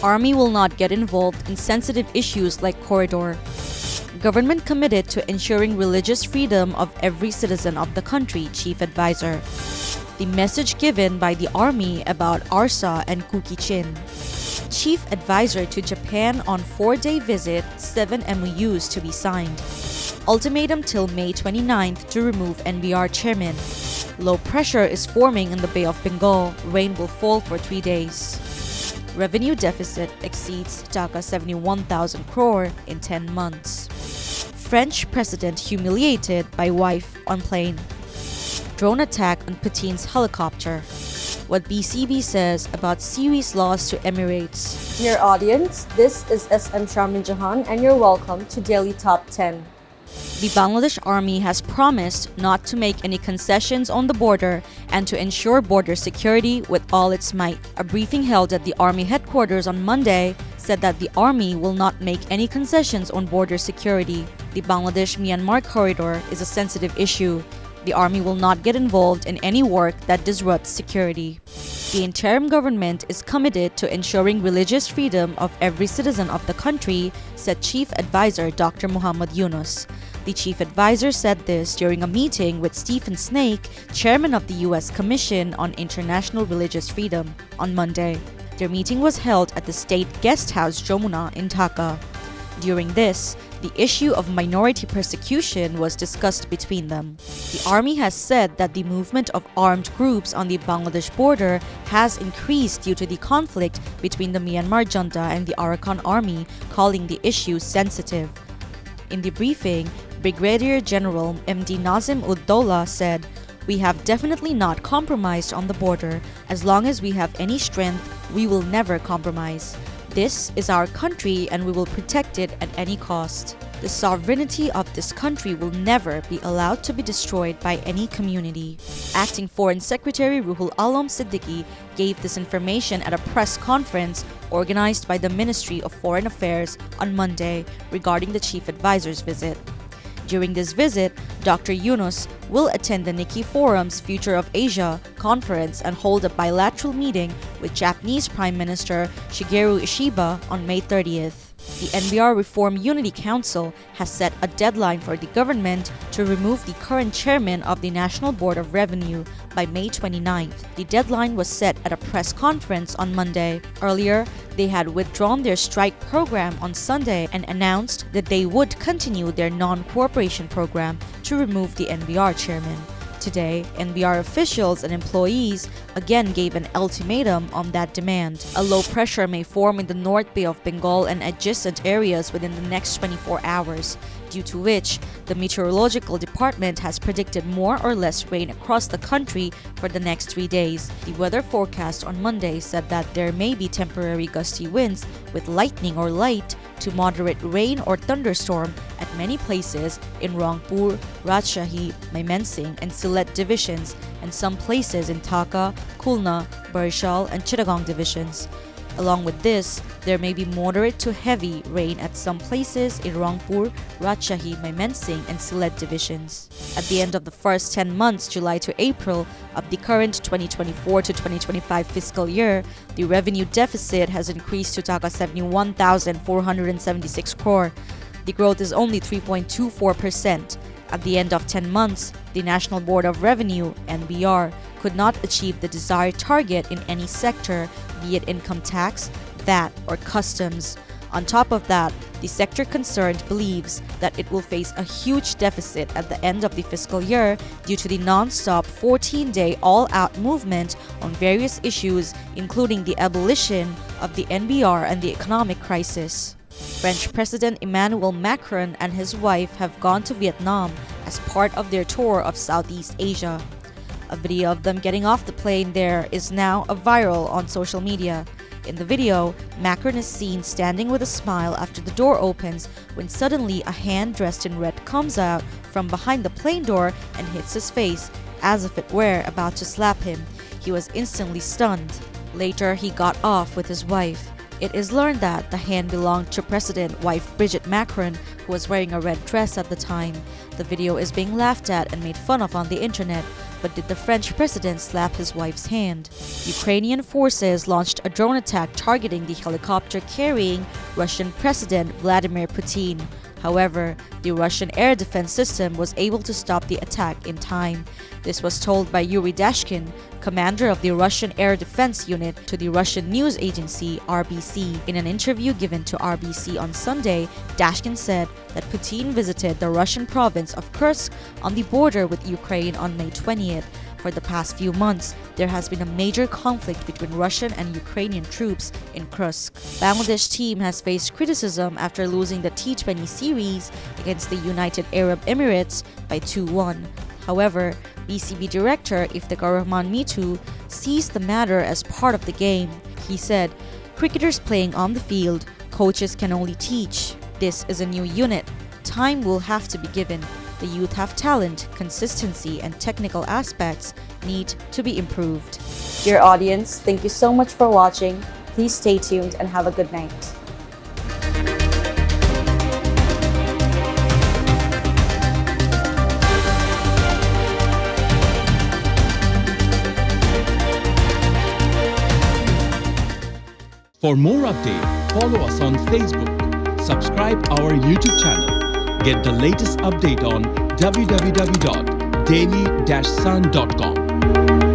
Army will not get involved in sensitive issues like corridor. Government committed to ensuring religious freedom of every citizen of the country, Chief Advisor. The message given by the Army about ARSA and Kukichin. Chief Advisor to Japan on 4-day visit, 7 MOUs to be signed. Ultimatum till May 29th to remove NBR chairman. Low pressure is forming in the Bay of Bengal. Rain will fall for 3 days. Revenue deficit exceeds Dhaka 71,000 crore in 10 months. French president humiliated by wife on plane. Drone attack on Putin's helicopter. What BCB says about series loss to Emirates. Dear audience, this is SM Sharmin Jahan and you're welcome to Daily Top 10. The Bangladesh Army has promised not to make any concessions on the border and to ensure border security with all its might. A briefing held at the Army headquarters on Monday said that the Army will not make any concessions on border security. The Bangladesh-Myanmar corridor is a sensitive issue. The Army will not get involved in any work that disrupts security. The interim government is committed to ensuring religious freedom of every citizen of the country, said Chief Advisor Dr. Muhammad Yunus. The Chief Advisor said this during a meeting with Stephen Snake, Chairman of the U.S. Commission on International Religious Freedom, on Monday. Their meeting was held at the State Guest House Jamuna in Dhaka. During this, the issue of minority persecution was discussed between them. The Army has said that the movement of armed groups on the Bangladesh border has increased due to the conflict between the Myanmar junta and the Arakan Army, calling the issue sensitive. In the briefing, Brigadier General MD Nazim Ud-Dola said, "We have definitely not compromised on the border. As long as we have any strength, we will never compromise. This is our country and we will protect it at any cost. The sovereignty of this country will never be allowed to be destroyed by any community." Acting Foreign Secretary Ruhul Alam Siddiqui gave this information at a press conference organized by the Ministry of Foreign Affairs on Monday regarding the Chief Advisor's visit. During this visit, Dr. Yunus will attend the Nikkei Forum's Future of Asia conference and hold a bilateral meeting with Japanese Prime Minister Shigeru Ishiba on May 30th. The NBR Reform Unity Council has set a deadline for the government to remove the current chairman of the National Board of Revenue by May 29th. The deadline was set at a press conference on Monday. Earlier, they had withdrawn their strike program on Sunday and announced that they would continue their non-cooperation program to remove the NBR chairman. Today, NBR officials and employees again gave an ultimatum on that demand. A low pressure may form in the North Bay of Bengal and adjacent areas within the next 24 hours, due to which the Meteorological Department has predicted more or less rain across the country for the next 3 days. The weather forecast on Monday said that there may be temporary gusty winds with lightning or light to moderate rain or thunderstorm at many places in Rangpur, Rajshahi, Mymensingh and Sylhet divisions and some places in Dhaka, Khulna, Barishal and Chittagong divisions. Along with this, there may be moderate to heavy rain at some places in Rangpur, Rajshahi, Mymensingh and Sylhet divisions. At the end of the first 10 months, July to April, of the current 2024 to 2025 fiscal year, the revenue deficit has increased to Dhaka 71,476 crore. The growth is only 3.24%. At the end of 10 months, the National Board of Revenue, NBR, could not achieve the desired target in any sector, be it income tax, VAT, or customs. On top of that, the sector concerned believes that it will face a huge deficit at the end of the fiscal year due to the non-stop 14-day all-out movement on various issues, including the abolition of the NBR and the economic crisis. French President Emmanuel Macron and his wife have gone to Vietnam as part of their tour of Southeast Asia. A video of them getting off the plane there is now viral on social media. In the video, Macron is seen standing with a smile after the door opens when suddenly a hand dressed in red comes out from behind the plane door and hits his face, as if it were about to slap him. He was instantly stunned. Later, he got off with his wife. It is learned that the hand belonged to President-wife Brigitte Macron, who was wearing a red dress at the time. The video is being laughed at and made fun of on the internet. but did the French president slap his wife's hand? Ukrainian forces launched a drone attack targeting the helicopter carrying Russian President Vladimir Putin. However, the Russian air defense system was able to stop the attack in time. This was told by Yuri Dashkin, commander of the Russian Air Defense Unit, to the Russian news agency RBC. In an interview given to RBC on Sunday, Dashkin said that Putin visited the Russian province of Kursk on the border with Ukraine on May 20th. For the past few months, there has been a major conflict between Russian and Ukrainian troops in Kursk. Bangladesh team has faced criticism after losing the T20 series against the United Arab Emirates by 2-1. However, BCB director Iftikhar Rahman Mitu sees the matter as part of the game. He said, "Cricketers playing on the field, coaches can only teach. This is a new unit. Time will have to be given. The youth have talent, consistency, and technical aspects need to be improved." Dear audience, thank you so much for watching. Please stay tuned and have a good night. For more updates, follow us on Facebook, subscribe our YouTube channel, get the latest update on www.daily-sun.com.